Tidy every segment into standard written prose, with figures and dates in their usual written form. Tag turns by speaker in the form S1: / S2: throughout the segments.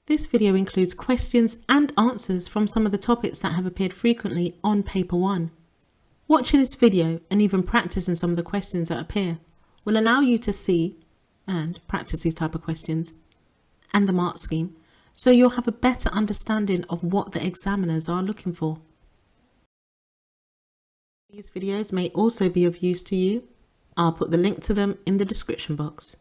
S1: This video includes questions and answers from some of the topics that have appeared frequently on Paper 1. Watching this video and even practicing some of the questions that appear will allow you to see and practice these type of questions and the mark scheme, so you'll have a better understanding of what the examiners are looking for. These videos may also be of use to you. I'll put the link to them in the description box.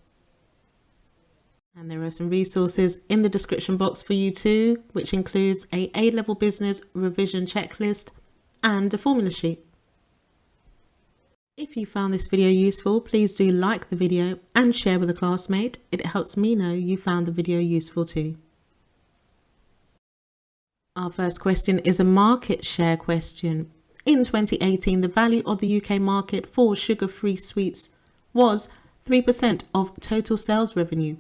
S1: And there are some resources in the description box for you too, which includes a A-level business revision checklist and a formula sheet. If you found this video useful, please do like the video and share with a classmate. It helps me know you found the video useful too. Our first question is a market share question. In 2018, the value of the UK market for sugar-free sweets was 3% of total sales revenue.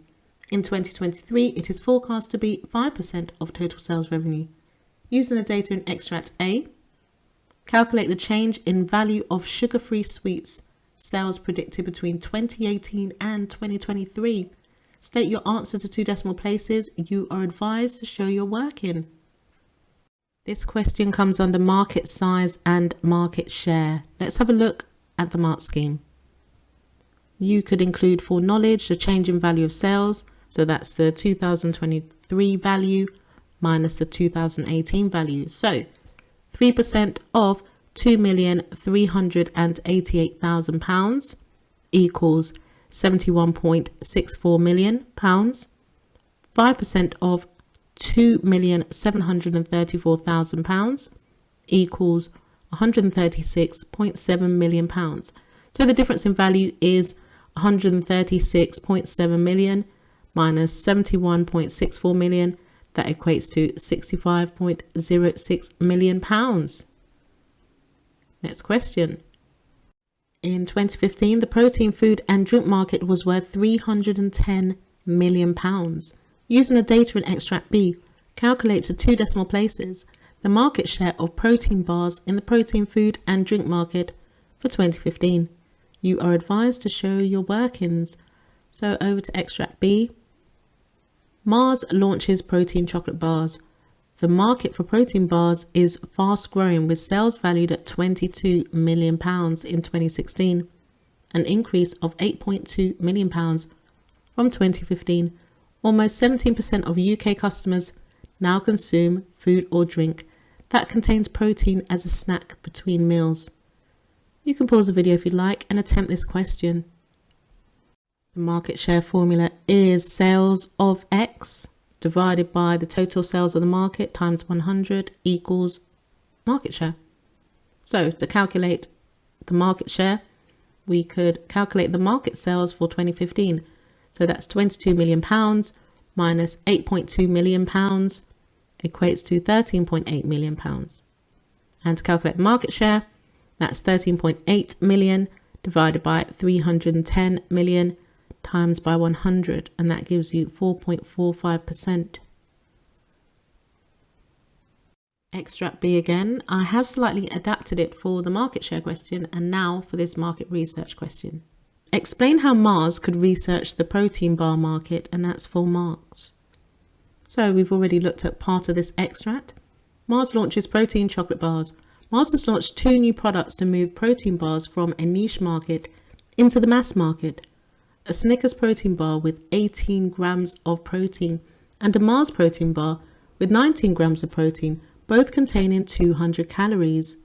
S1: In 2023, it is forecast to be 5% of total sales revenue. Using the data in extract A, calculate the change in value of sugar-free sweets sales predicted between 2018 and 2023. State your answer to 2 decimal places. You are advised to show your work in. This question comes under market size and market share. Let's have a look at the mark scheme. You could include for knowledge the change in value of sales. So that's the 2023 value minus the 2018 value. So 3% of £2,388,000 equals £71.64 million. 5% of £2,734,000 equals £136.7 million. So the difference in value is £136.7 million minus 71.64 million, that equates to £65.06 million. Next question. In 2015, the protein food and drink market was worth £310 million. Using the data in extract B, calculate to 2 decimal places the market share of protein bars in the protein food and drink market for 2015. You are advised to show your workings. So over to extract B. Mars launches protein chocolate bars. The market for protein bars is fast growing, with sales valued at £22 million in 2016, an increase of £8.2 million from 2015. Almost 17% of UK customers now consume food or drink that contains protein as a snack between meals. You can pause the video if you'd like and attempt this question. The market share formula is sales of X divided by the total sales of the market times 100 equals market share. So to calculate the market share, we could calculate the market sales for 2015. So that's £22 million minus £8.2 million equates to £13.8 million. And to calculate the market share, that's 13.8 million divided by 310 million times by 100, and that gives you 4.45%. Extract B again. I have slightly adapted it for the market share question and now for this market research question. Explain how Mars could research the protein bar market, and that's full marks. So we've already looked at part of this extract. Mars launches protein chocolate bars. Mars has launched 2 new products to move protein bars from a niche market into the mass market. A Snickers protein bar with 18 grams of protein and a Mars protein bar with 19 grams of protein, both containing 200 calories.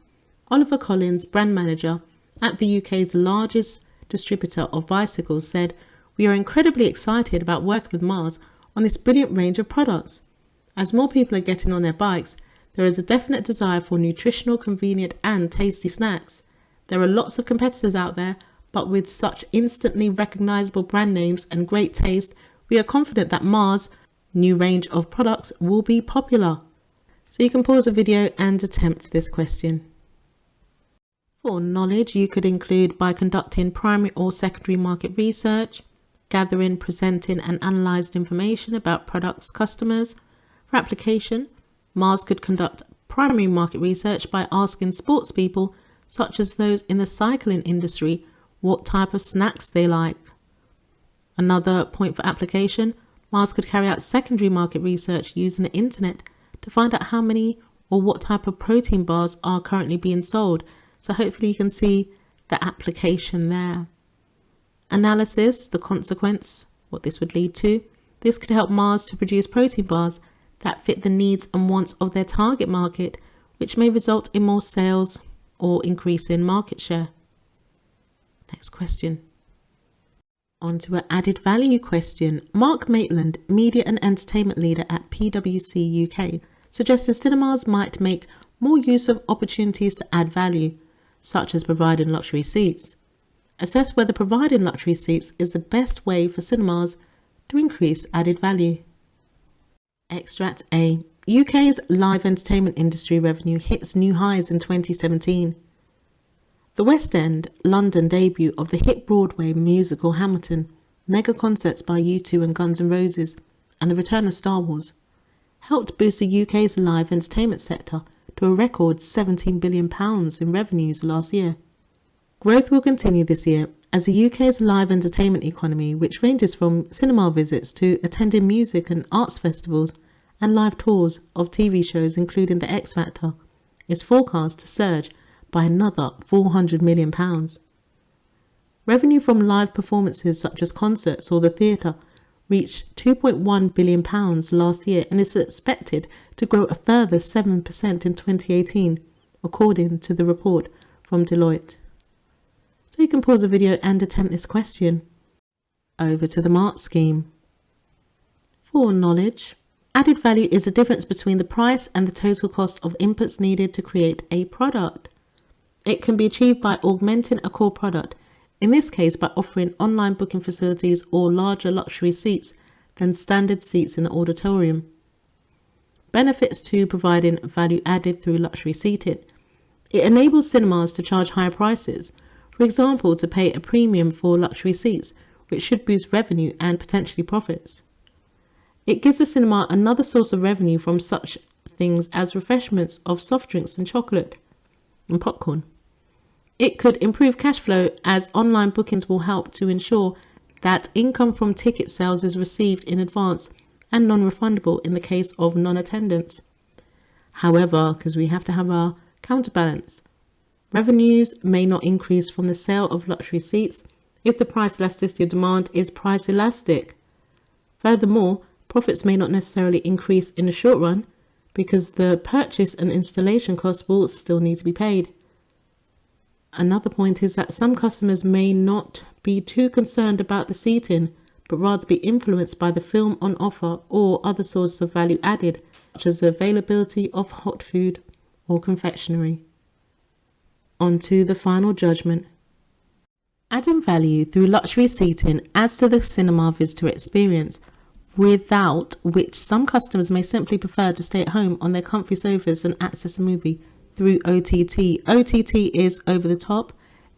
S1: Oliver Collins, brand manager at the UK's largest distributor of bicycles, said, "We are incredibly excited about working with Mars on this brilliant range of products. As more people are getting on their bikes, there is a definite desire for nutritional, convenient and tasty snacks. There are lots of competitors out there, but with such instantly recognizable brand names and great taste, we are confident that Mars' new range of products will be popular." So you can pause the video and attempt this question. For knowledge, you could include by conducting primary or secondary market research, gathering, presenting and analysing information about products, customers. For application, Mars could conduct primary market research by asking sports people, such as those in the cycling industry, what type of snacks they like. Another point for application, Mars could carry out secondary market research using the internet to find out how many or what type of protein bars are currently being sold. So hopefully you can see the application there. Analysis, the consequence, what this would lead to. This could help Mars to produce protein bars that fit the needs and wants of their target market, which may result in more sales or increase in market share. Next question. On to an added value question. Mark Maitland, media and entertainment leader at PwC UK, suggested cinemas might make more use of opportunities to add value, such as providing luxury seats. Assess whether providing luxury seats is the best way for cinemas to increase added value. Extract A. UK's live entertainment industry revenue hits new highs in 2017. The West End, London debut of the hit Broadway musical Hamilton, mega concerts by U2 and Guns N' Roses, and the return of Star Wars helped boost the UK's live entertainment sector to a record £17 billion in revenues last year. Growth will continue this year as the UK's live entertainment economy, which ranges from cinema visits to attending music and arts festivals and live tours of TV shows including The X Factor, is forecast to surge by another £400 million. Revenue from live performances such as concerts or the theatre reached £2.1 billion last year and is expected to grow a further 7% in 2018, according to the report from Deloitte. So you can pause the video and attempt this question. Over to the mark scheme. For knowledge, added value is the difference between the price and the total cost of inputs needed to create a product. It can be achieved by augmenting a core product, in this case by offering online booking facilities or larger luxury seats than standard seats in the auditorium. Benefits to providing value added through luxury seating. It enables cinemas to charge higher prices, for example, to pay a premium for luxury seats, which should boost revenue and potentially profits. It gives the cinema another source of revenue from such things as refreshments of soft drinks and chocolate and popcorn. It could improve cash flow as online bookings will help to ensure that income from ticket sales is received in advance and non-refundable in the case of non-attendance. However, because we have to have our counterbalance, revenues may not increase from the sale of luxury seats if the price elasticity of demand is price elastic. Furthermore, profits may not necessarily increase in the short run because the purchase and installation costs will still need to be paid. Another point is that some customers may not be too concerned about the seating, but rather be influenced by the film on offer or other sources of value added, such as the availability of hot food or confectionery. On to the final judgment. Adding value through luxury seating adds to the cinema visitor experience, without which some customers may simply prefer to stay at home on their comfy sofas and access a movie through OTT. OTT is over the top.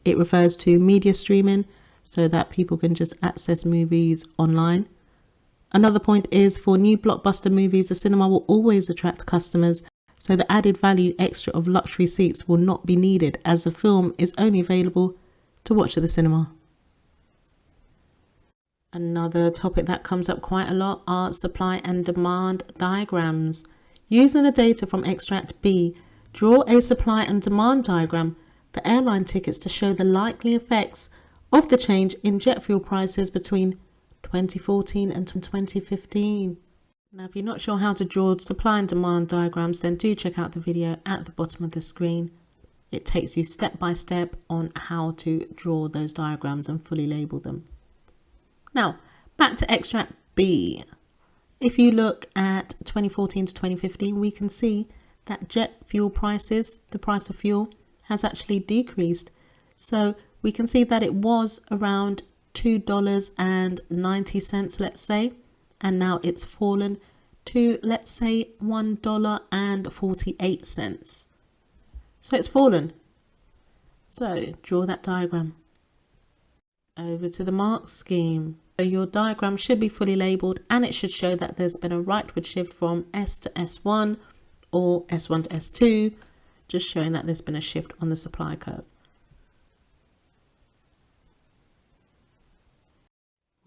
S1: It refers to media streaming so that people can just access movies online. Another point is for new blockbuster movies, the cinema will always attract customers, so the added value extra of luxury seats will not be needed as the film is only available to watch at the cinema. Another topic that comes up quite a lot are supply and demand diagrams. Using the data from Extract B, draw a supply and demand diagram for airline tickets to show the likely effects of the change in jet fuel prices between 2014 and 2015. Now, if you're not sure how to draw supply and demand diagrams, then do check out the video at the bottom of the screen. It takes you step by step on how to draw those diagrams and fully label them. Now, back to Extract B. If you look at 2014 to 2015, we can see that jet fuel prices, the price of fuel, has actually decreased. So we can see that it was around $2.90, let's say, and now it's fallen to, let's say, $1.48. So it's fallen. So draw that diagram. Over to the mark scheme. So your diagram should be fully labeled and it should show that there's been a rightward shift from S to S1 or S1 to S2, just showing that there's been a shift on the supply curve.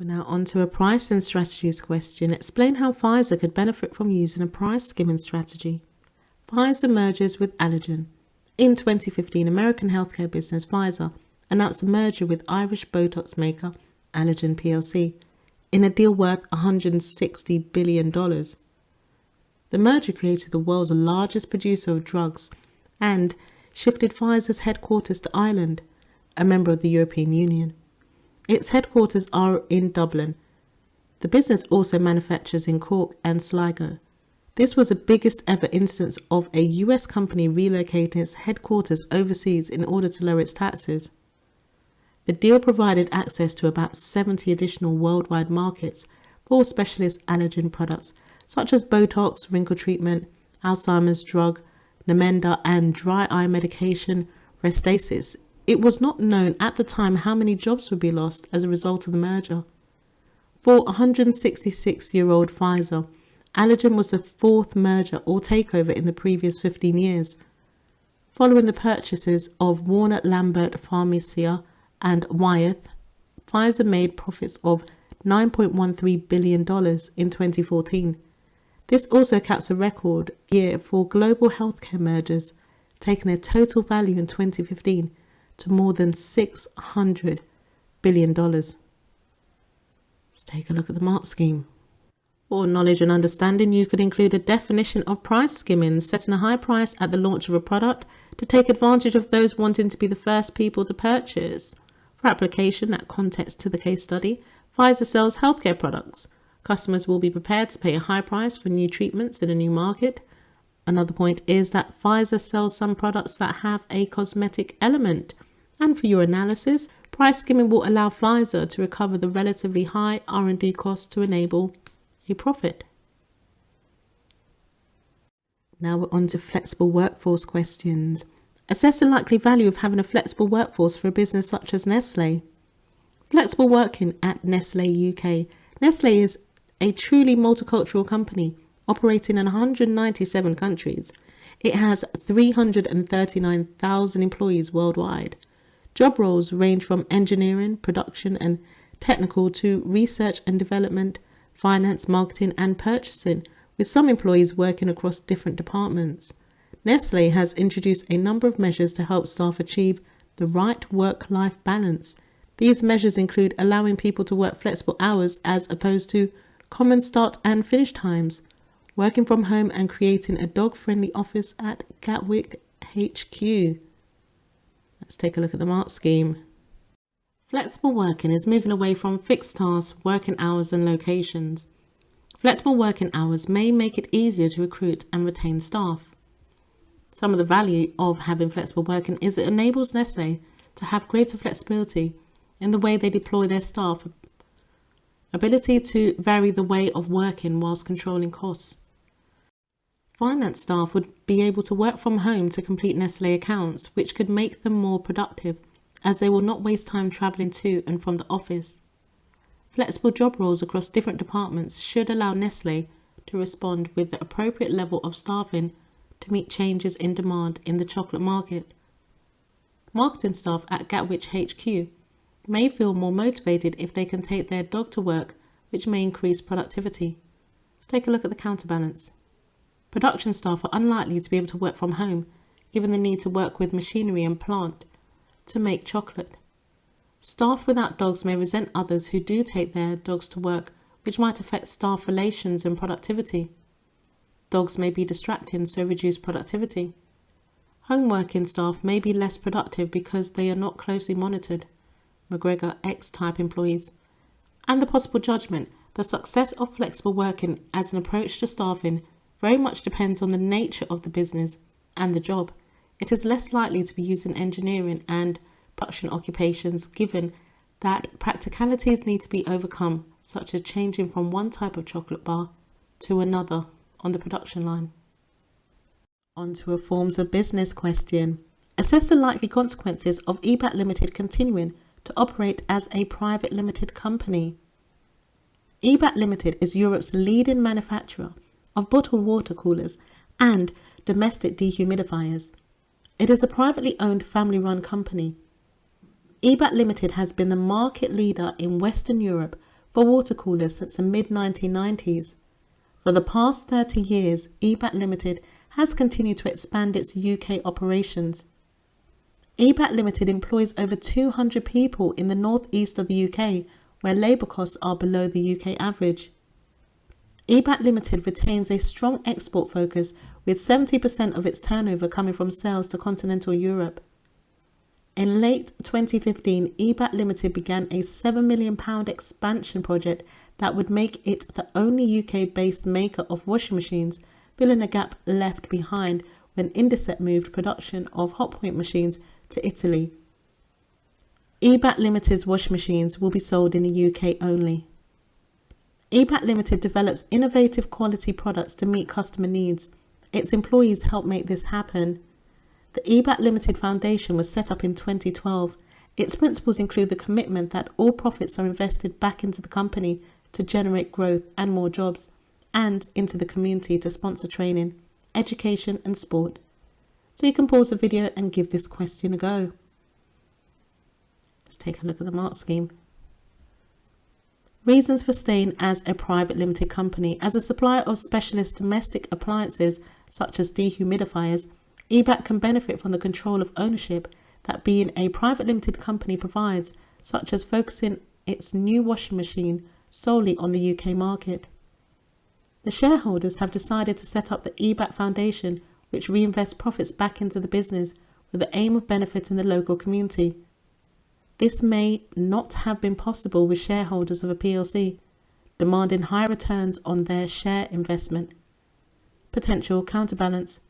S1: We're now on to a pricing strategies question. Explain how Pfizer could benefit from using a price skimming strategy. Pfizer merges with Allergan. In 2015, American healthcare business Pfizer announced a merger with Irish Botox maker Allergan plc in a deal worth $160 billion. The merger created the world's largest producer of drugs and shifted Pfizer's headquarters to Ireland, a member of the European Union. Its headquarters are in Dublin. The business also manufactures in Cork and Sligo. This was the biggest ever instance of a US company relocating its headquarters overseas in order to lower its taxes. The deal provided access to about 70 additional worldwide markets for specialist allergen products such as Botox, wrinkle treatment, Alzheimer's drug, Namenda, and dry eye medication Restasis. It was not known at the time how many jobs would be lost as a result of the merger. For 166-year-old Pfizer, Allergan was the fourth merger or takeover in the previous 15 years. Following the purchases of Warner Lambert Pharmacia and Wyeth, Pfizer made profits of $9.13 billion in 2014. This also caps a record year for global healthcare mergers, taking their total value in 2015 to more than $600 billion. Let's take a look at the mark scheme. For knowledge and understanding, you could include a definition of price skimming, setting a high price at the launch of a product to take advantage of those wanting to be the first people to purchase. For application, that context to the case study, Pfizer sells healthcare products. Customers will be prepared to pay a high price for new treatments in a new market. Another point is that Pfizer sells some products that have a cosmetic element. And for your analysis, price skimming will allow Pfizer to recover the relatively high R&D costs to enable a profit. Now we're on to flexible workforce questions. Assess the likely value of having a flexible workforce for a business such as Nestle. Flexible working at Nestle UK. Nestle is a truly multicultural company operating in 197 countries. It has 339,000 employees worldwide. Job roles range from engineering, production and technical to research and development, finance, marketing and purchasing, with some employees working across different departments. Nestle has introduced a number of measures to help staff achieve the right work-life balance. These measures include allowing people to work flexible hours as opposed to common start and finish times, working from home and creating a dog-friendly office at Gatwick HQ. Let's take a look at the mark scheme. Flexible working is moving away from fixed tasks, working hours and locations. Flexible working hours may make it easier to recruit and retain staff. Some of the value of having flexible working is it enables Nestle to have greater flexibility in the way they deploy their staff, ability to vary the way of working whilst controlling costs. Finance staff would be able to work from home to complete Nestle accounts, which could make them more productive, as they will not waste time travelling to and from the office. Flexible job roles across different departments should allow Nestle to respond with the appropriate level of staffing to meet changes in demand in the chocolate market. Marketing staff at Gatwick HQ may feel more motivated if they can take their dog to work, which may increase productivity. Let's take a look at the counterbalance. Production staff are unlikely to be able to work from home, given the need to work with machinery and plant to make chocolate. Staff without dogs may resent others who do take their dogs to work, which might affect staff relations and productivity. Dogs may be distracting, so reduce productivity. Home working staff may be less productive because they are not closely monitored. McGregor X-type employees. And the possible judgment, the success of flexible working as an approach to staffing very much depends on the nature of the business and the job. It is less likely to be used in engineering and production occupations, given that practicalities need to be overcome, such as changing from one type of chocolate bar to another on the production line. On to a forms of business question. Assess the likely consequences of EBAT Limited continuing to operate as a private limited company. EBAT Limited is Europe's leading manufacturer of bottled water coolers and domestic dehumidifiers. It is a privately owned family-run company. EBAT Limited has been the market leader in Western Europe for water coolers since the mid-1990s. For the past 30 years, EBAT Limited has continued to expand its UK operations. EBAT Limited employs over 200 people in the northeast of the UK, where labour costs are below the UK average. EBAT Limited retains a strong export focus, with 70% of its turnover coming from sales to continental Europe. In late 2015, EBAT Limited began a £7 million expansion project that would make it the only UK-based maker of washing machines, filling a gap left behind when EDEXCEL moved production of hotpoint machines to Italy. EBAT Limited's washing machines will be sold in the UK only. EBAT Limited develops innovative quality products to meet customer needs. Its employees help make this happen. The EBAT Limited Foundation was set up in 2012. Its principles include the commitment that all profits are invested back into the company to generate growth and more jobs, and into the community to sponsor training, education and sport. So you can pause the video and give this question a go. Let's take a look at the mark scheme. Reasons for staying as a private limited company. As a supplier of specialist domestic appliances such as dehumidifiers, EBAT can benefit from the control of ownership that being a private limited company provides, such as focusing its new washing machine solely on the UK market. The shareholders have decided to set up the EBAT Foundation, which reinvests profits back into the business with the aim of benefiting the local community. This may not have been possible with shareholders of a PLC, demanding higher returns on their share investment. Potential counterbalance.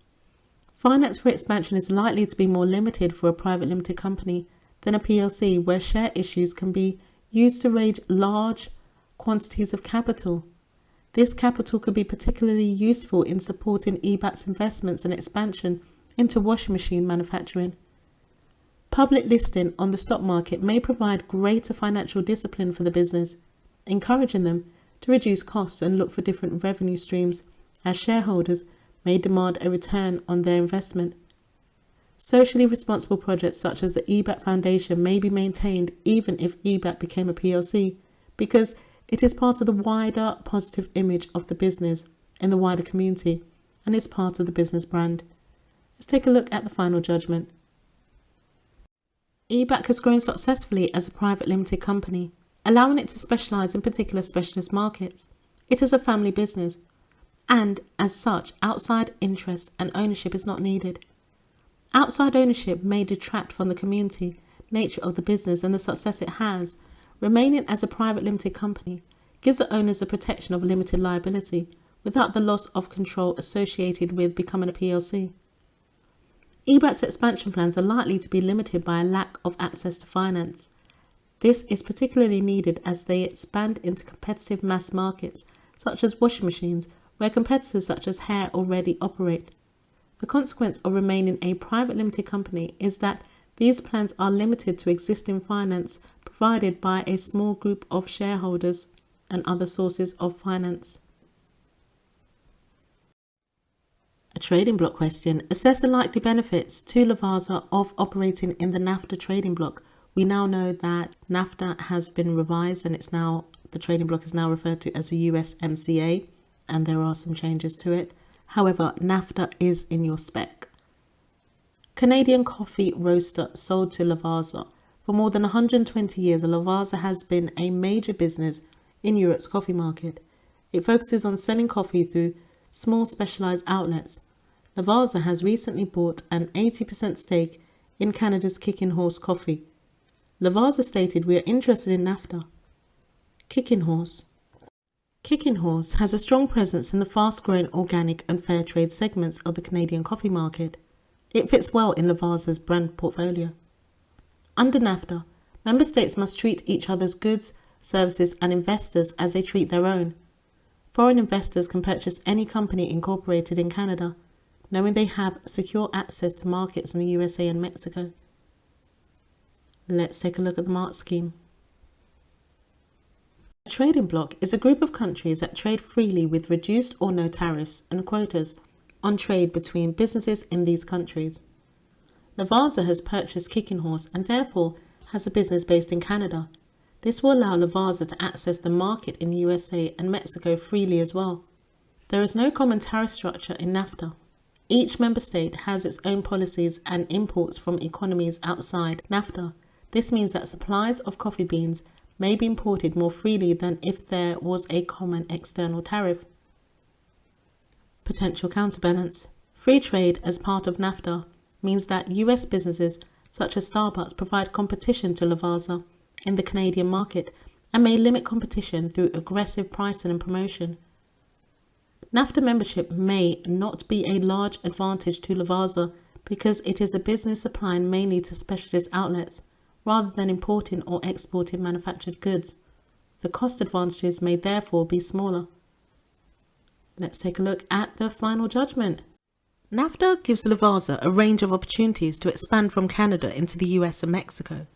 S1: Finance for expansion is likely to be more limited for a private limited company than a PLC, where share issues can be used to raise large quantities of capital. This capital could be particularly useful in supporting EBAT's investments and expansion into washing machine manufacturing. Public listing on the stock market may provide greater financial discipline for the business, encouraging them to reduce costs and look for different revenue streams, as shareholders may demand a return on their investment. Socially responsible projects such as the EBAT Foundation may be maintained even if EBAT became a PLC, because it is part of the wider positive image of the business in the wider community and is part of the business brand. Let's take a look at the final judgment. EBAT has grown successfully as a private limited company, allowing it to specialise in particular specialist markets. It is a family business, and as such, outside interest and ownership is not needed. Outside ownership may detract from the community nature of the business and the success it has. Remaining as a private limited company gives the owners the protection of limited liability without the loss of control associated with becoming a PLC. EBAT's expansion plans are likely to be limited by a lack of access to finance. This is particularly needed as they expand into competitive mass markets such as washing machines, where competitors such as hair already operate. The consequence of remaining a private limited company is that these plans are limited to existing finance provided by a small group of shareholders and other sources of finance. A trading block question. Assess the likely benefits to Lavazza of operating in the NAFTA trading block. We now know that NAFTA has been revised and the trading block is now referred to as a USMCA, and there are some changes to it. However, NAFTA is in your spec. Canadian coffee roaster sold to Lavazza. For more than 120 years, Lavazza has been a major business in Europe's coffee market. It focuses on selling coffee through small specialised outlets. Lavazza has recently bought an 80% stake in Canada's Kicking Horse Coffee. Lavazza stated, "We are interested in NAFTA." Kicking Horse. Kicking Horse has a strong presence in the fast-growing organic and fair trade segments of the Canadian coffee market. It fits well in Lavazza's brand portfolio. Under NAFTA, member states must treat each other's goods, services and investors as they treat their own. Foreign investors can purchase any company incorporated in Canada, knowing they have secure access to markets in the USA and Mexico. Let's take a look at the mark scheme. A trading bloc is a group of countries that trade freely with reduced or no tariffs and quotas on trade between businesses in these countries. Lavazza has purchased Kicking Horse and therefore has a business based in Canada. This will allow Lavazza to access the market in the USA and Mexico freely as well. There is no common tariff structure in NAFTA. Each member state has its own policies and imports from economies outside NAFTA. This means that supplies of coffee beans may be imported more freely than if there was a common external tariff. Potential counterbalance. Free trade as part of NAFTA means that US businesses such as Starbucks provide competition to Lavazza in the Canadian market and may limit competition through aggressive pricing and promotion. NAFTA membership may not be a large advantage to Lavazza because it is a business supplying mainly to specialist outlets rather than importing or exporting manufactured goods. The cost advantages may therefore be smaller. Let's take a look at the final judgment. NAFTA gives Lavazza a range of opportunities to expand from Canada into the US and Mexico,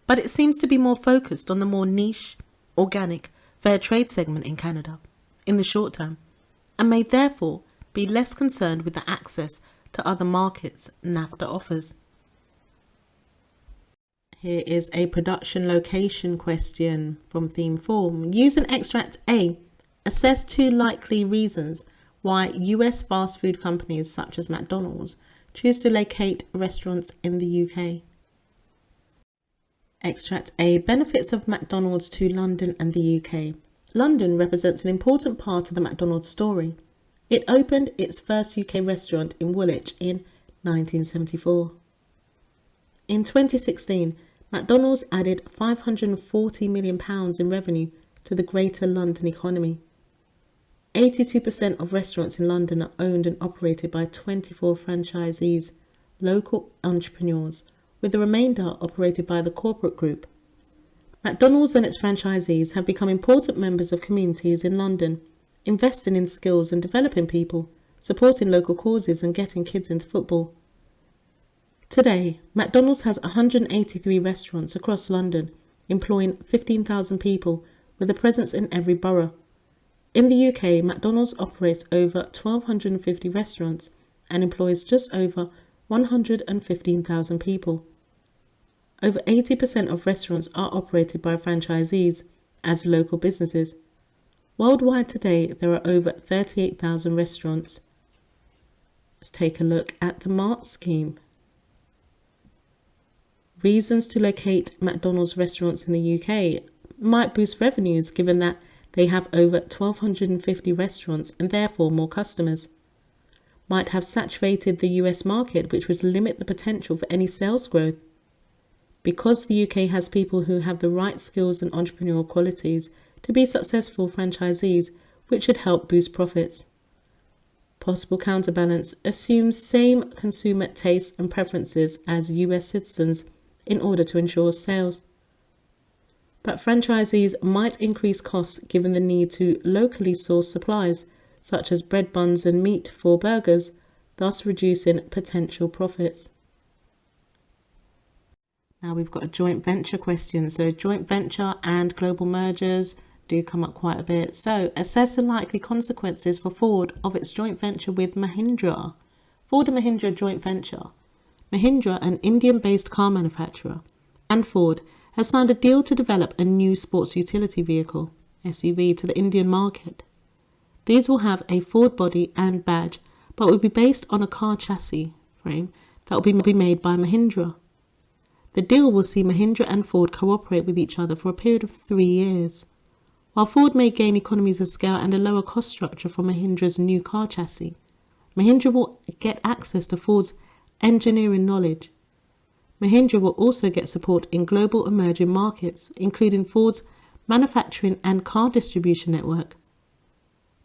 S1: but it seems to be more focused on the more niche, organic, fair trade segment in Canada in the short term, and may therefore be less concerned with the access to other markets NAFTA offers. Here is a production location question from theme 4. Using extract A, assess 2 likely reasons why US fast food companies such as McDonald's choose to locate restaurants in the UK. Extract A, benefits of McDonald's to London and the UK. London represents an important part of the McDonald's story. It opened its first UK restaurant in Woolwich in 1974. In 2016, McDonald's added £540 million in revenue to the Greater London economy. 82% of restaurants in London are owned and operated by 24 franchisees, local entrepreneurs, with the remainder operated by the corporate group. McDonald's and its franchisees have become important members of communities in London, investing in skills and developing people, supporting local causes and getting kids into football. Today, McDonald's has 183 restaurants across London, employing 15,000 people with a presence in every borough. In the UK, McDonald's operates over 1,250 restaurants and employs just over 115,000 people. Over 80% of restaurants are operated by franchisees as local businesses. Worldwide today, there are over 38,000 restaurants. Let's take a look at the MART scheme. Reasons to locate McDonald's restaurants in the UK might boost revenues given that they have over 1,250 restaurants and therefore more customers. Might have saturated the US market, which would limit the potential for any sales growth. Because the UK has people who have the right skills and entrepreneurial qualities to be successful franchisees, which should help boost profits. Possible counterbalance assumes same consumer tastes and preferences as US citizens in order to ensure sales. But franchisees might increase costs given the need to locally source supplies, such as bread buns and meat for burgers, thus reducing potential profits. Now we've got a joint venture question. So joint venture and global mergers do come up quite a bit. So assess the likely consequences for Ford of its joint venture with Mahindra. Ford and Mahindra joint venture. Mahindra, an Indian-based car manufacturer, and Ford has signed a deal to develop a new sports utility vehicle, SUV, to the Indian market. These will have a Ford body and badge, but will be based on a car chassis frame that will be made by Mahindra. The deal will see Mahindra and Ford cooperate with each other for a period of 3 years. While Ford may gain economies of scale and a lower cost structure from Mahindra's new car chassis, Mahindra will get access to Ford's engineering knowledge. Mahindra will also get support in global emerging markets, including Ford's manufacturing and car distribution network.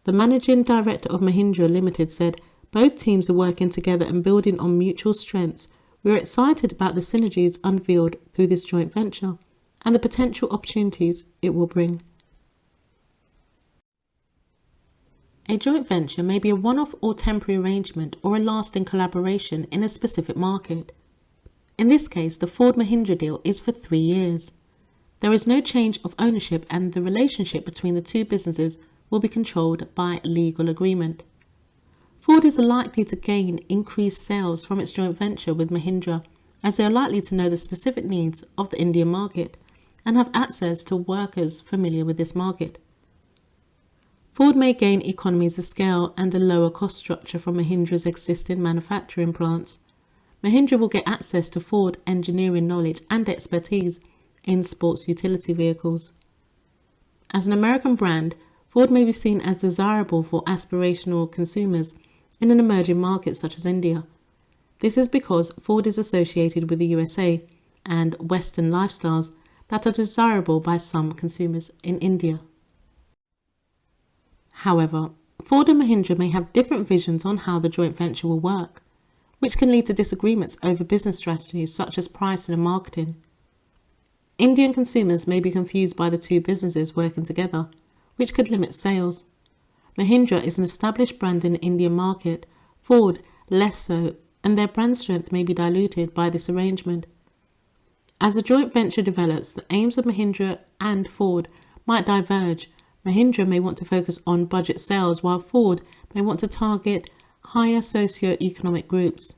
S1: The managing director of Mahindra Limited said, "Both teams are working together and building on mutual strengths. We are excited about the synergies unveiled through this joint venture and the potential opportunities it will bring." A joint venture may be a one-off or temporary arrangement or a lasting collaboration in a specific market. In this case, the Ford-Mahindra deal is for 3 years. There is no change of ownership and the relationship between the two businesses will be controlled by legal agreement. Ford is likely to gain increased sales from its joint venture with Mahindra, as they are likely to know the specific needs of the Indian market and have access to workers familiar with this market. Ford may gain economies of scale and a lower cost structure from Mahindra's existing manufacturing plants. Mahindra will get access to Ford engineering knowledge and expertise in sports utility vehicles. As an American brand, Ford may be seen as desirable for aspirational consumers in an emerging market such as India. This is because Ford is associated with the USA and Western lifestyles that are desirable by some consumers in India. However, Ford and Mahindra may have different visions on how the joint venture will work, which can lead to disagreements over business strategies such as pricing and marketing. Indian consumers may be confused by the two businesses working together, which could limit sales. Mahindra is an established brand in the Indian market, Ford less so, and their brand strength may be diluted by this arrangement. As the joint venture develops, the aims of Mahindra and Ford might diverge. Mahindra may want to focus on budget sales, while Ford may want to target higher socio-economic groups.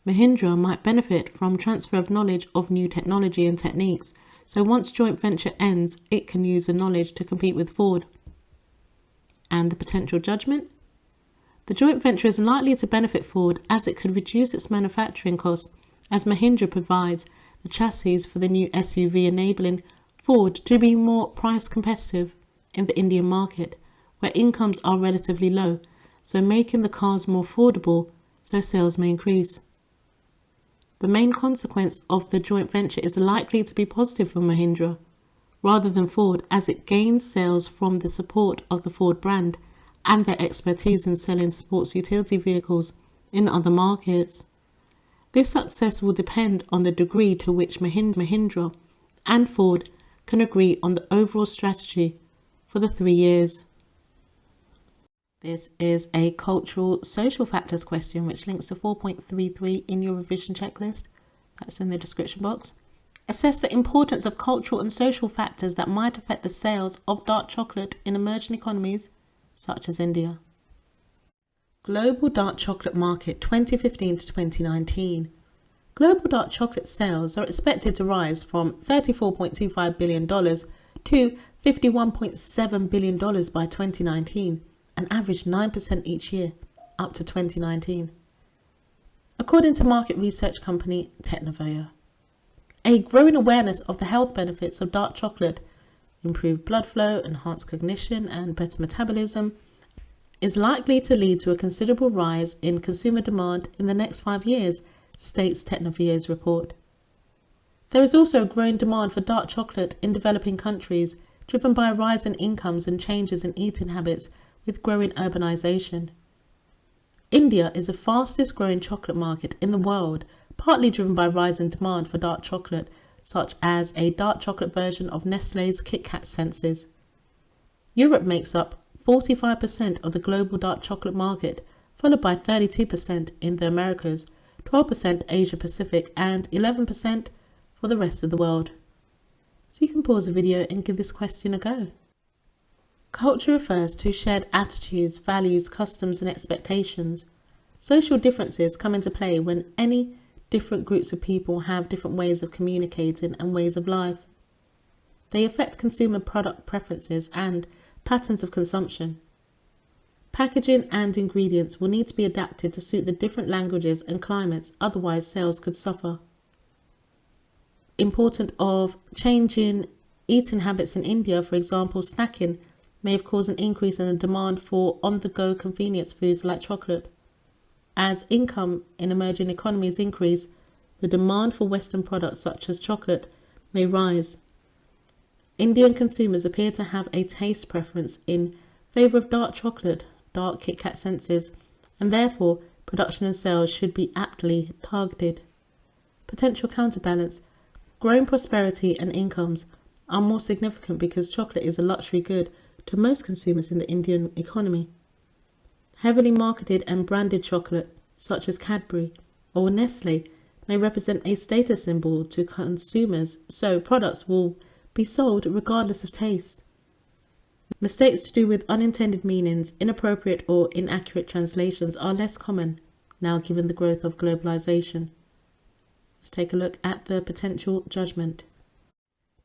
S1: Mahindra might benefit from transfer of knowledge of new technology and techniques, so once joint venture ends, it can use the knowledge to compete with Ford. And the potential judgment? The joint venture is likely to benefit Ford as it could reduce its manufacturing costs, as Mahindra provides the chassis for the new SUV, enabling Ford to be more price competitive in the Indian market, where incomes are relatively low, so making the cars more affordable so sales may increase. The main consequence of the joint venture is likely to be positive for Mahindra rather than Ford, as it gains sales from the support of the Ford brand and their expertise in selling sports utility vehicles in other markets. This success will depend on the degree to which Mahindra and Ford can agree on the overall strategy for the 3 years. This is a cultural social factors question which links to 4.33 in your revision checklist. That's in the description box. Assess the importance of cultural and social factors that might affect the sales of dark chocolate in emerging economies such as India. Global dark chocolate market 2015 to 2019. Global dark chocolate sales are expected to rise from $34.25 billion to $51.7 billion by 2019, an average 9% each year, up to 2019. According to market research company Technovoya, a growing awareness of the health benefits of dark chocolate, improved blood flow, enhanced cognition, and better metabolism, is likely to lead to a considerable rise in consumer demand in the next 5 years, states Technovoya's report. There is also a growing demand for dark chocolate in developing countries, driven by a rise in incomes and changes in eating habits with growing urbanization. India is the fastest growing chocolate market in the world, partly driven by rising demand for dark chocolate, such as a dark chocolate version of Nestlé's Kit Kat Senses. Europe makes up 45% of the global dark chocolate market, followed by 32% in the Americas, 12% Asia Pacific, and 11% for the rest of the world. So you can pause the video and give this question a go. Culture refers to shared attitudes, values, customs, and expectations. Social differences come into play when any different groups of people have different ways of communicating and ways of life. They affect consumer product preferences and patterns of consumption. Packaging and ingredients will need to be adapted to suit the different languages and climates, otherwise sales could suffer. Important of changing eating habits in India, for example, snacking may have caused an increase in the demand for on-the-go convenience foods like chocolate. As income in emerging economies increase, the demand for Western products such as chocolate may rise. Indian consumers appear to have a taste preference in favour of dark chocolate, dark Kit Kat Senses, and therefore production and sales should be aptly targeted. Potential counterbalance: growing prosperity and incomes are more significant because chocolate is a luxury good to most consumers in the Indian economy. Heavily marketed and branded chocolate, such as Cadbury or Nestle, may represent a status symbol to consumers, so products will be sold regardless of taste. Mistakes to do with unintended meanings, inappropriate or inaccurate translations are less common now given the growth of globalization. Let's take a look at the potential judgment.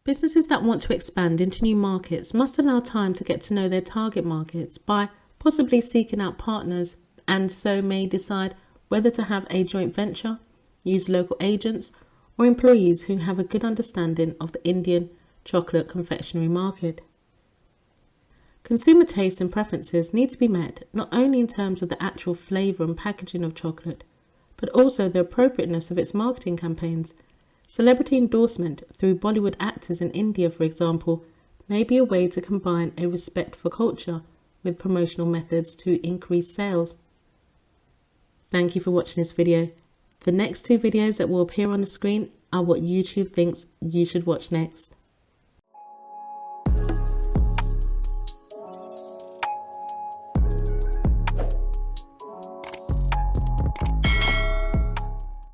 S1: Businesses that want to expand into new markets must allow time to get to know their target markets by possibly seeking out partners, and so may decide whether to have a joint venture, use local agents, or employees who have a good understanding of the Indian chocolate confectionery market. Consumer tastes and preferences need to be met not only in terms of the actual flavour and packaging of chocolate, but also the appropriateness of its marketing campaigns. Celebrity endorsement through Bollywood actors in India, for example, may be a way to combine a respect for culture with promotional methods to increase sales. Thank you for watching this video. The next two videos that will appear on the screen are what YouTube thinks you should watch next.